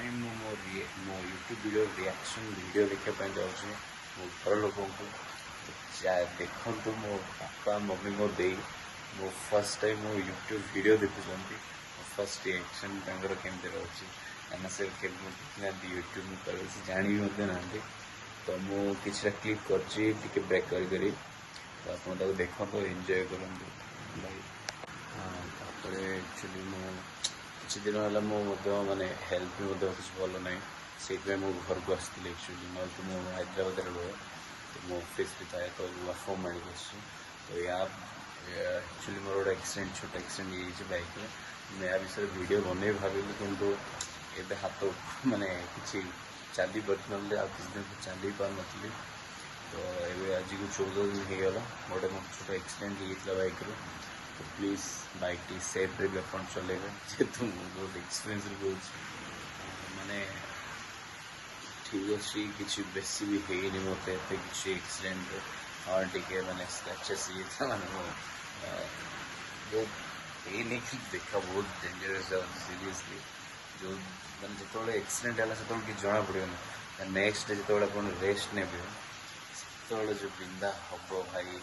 Time मो YouTube video reaction video देखा जाऊँगी मो घर लोक देखु मो पापा मम्मी मो दे मो फर्स्ट टाइम मो यूट्यूब वीडियो देखुं फर्स्ट रिएक्शन केमती रोचे कहीं से यूट्यूब कर जान भी ना तो मुझे क्लिप कर ब्रेक करी तो आप देखो तो एंजॉय करूँ भाई। हाँ एक्चुअली किसी दिन है मानने हेल्थ भी कुछ भल ना से घर को आसती एक्चुअली ना तो मुझे हैदराबाद रुहे तो मो ऑफिस भी थाए तो वर्क फ्रॉम मेड तो या एक्चुअली मोर गोटे एक्सीडेंट छोट एक्सीडेंट ये बाइक में या विषय वीडियो बन भाविली कितु ए हाथ मानने कि चली पारे आ किसी दिन चली पार नी तो ये आज को 14 दिन होगा गोटे मोट छोट एक्सीडेंट होता बाइक रू तो प्लीज बाइक टी सेफ रे अपन चलेगा जेहतु बहुत एक्सपीरियंस रोच माने ठीक अच्छी किसी बेसी भी है मत किसी एक्सीडेंट हाँ टी मैंने स्क्रैचेस ये था मैंने बहुत नहीं देखा बहुत डेंजरस सीरियसली जो मैंने जो एक्सीडेंट है से कि जना पड़े नेक्स्ट डे जो आप रेस्ट ने जो बिंदा हम भाई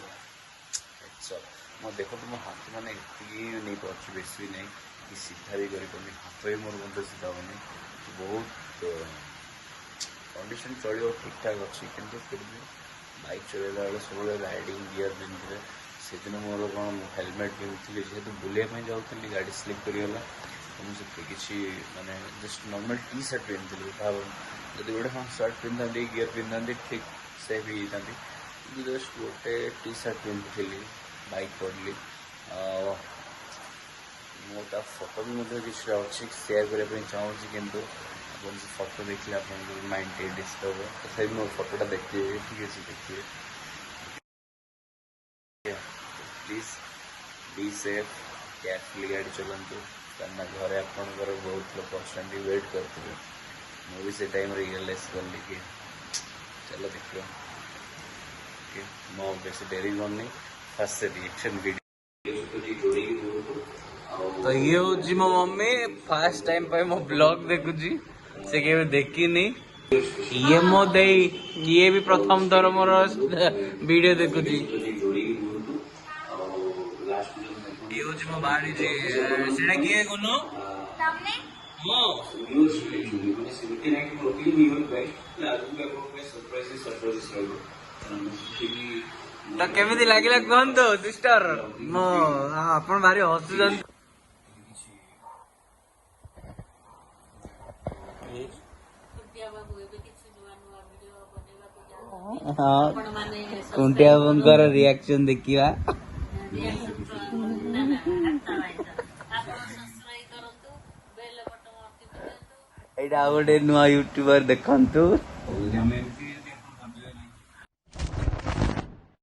मैं देखो तो मो हाथ मैंने नहीं पार्टी बेस भी नहीं कि सीधा भी कर हाथ भी मोर बंद सीधा होनी बहुत कंडीशन चलो ठीक ठाक अच्छी किंतु फिर भी बाइक चलैला बेले सब राइडिंग गियर पिंधे से दिन मोर कौन हेलमेट पिंधि जेहतु बुलाइपा जाऊँगी गाड़ी स्लीप करगला तो मुझे किसी माने जस्ट नॉर्मल टी शर्ट पिंधि भाव जब गोटे हाँ सर्ट पिंधा गियर पिंधा ठीक सेफ होता जस्ट गोटे टी शर्ट पिंधि बाइक पड़ली मोटा फोटो भी मतलब किसी अच्छी सेयार करने चाहूँगी किंतु आप फोटो देखिए आप माइंड टे डिस्टर्ब है तो फिर मोर फोटोटा देखिए ठीक अच्छे देखिए प्लीज बी सेफ केयरफुली गाड़ी चलतु कहीं घरे आपंकर बहुत लोग कन्स्टांटली वेट करते मुझे से टाइम रियलाइज कली कि चलो देखिए मो बेस डेरी करनी फर्स्ट रिएक्शन वीडियो तो ये हूँ मो मम्मी फर्स्ट टाइम पे मो ब्लॉग देखुची से के देखनी ये मो दे ये भी प्रथम थर मोर वीडियो देखुची ये हूँ मो बाड़ी जी सेटा किए कोनु मो तो केमिति लागिला कहंतो सिस्टर मो आपण भारी हसुछन हाँ कुंटिया बंकर रिएक्शन देखिवा एटा गोटे नुआ यूट्यूबर देखंतु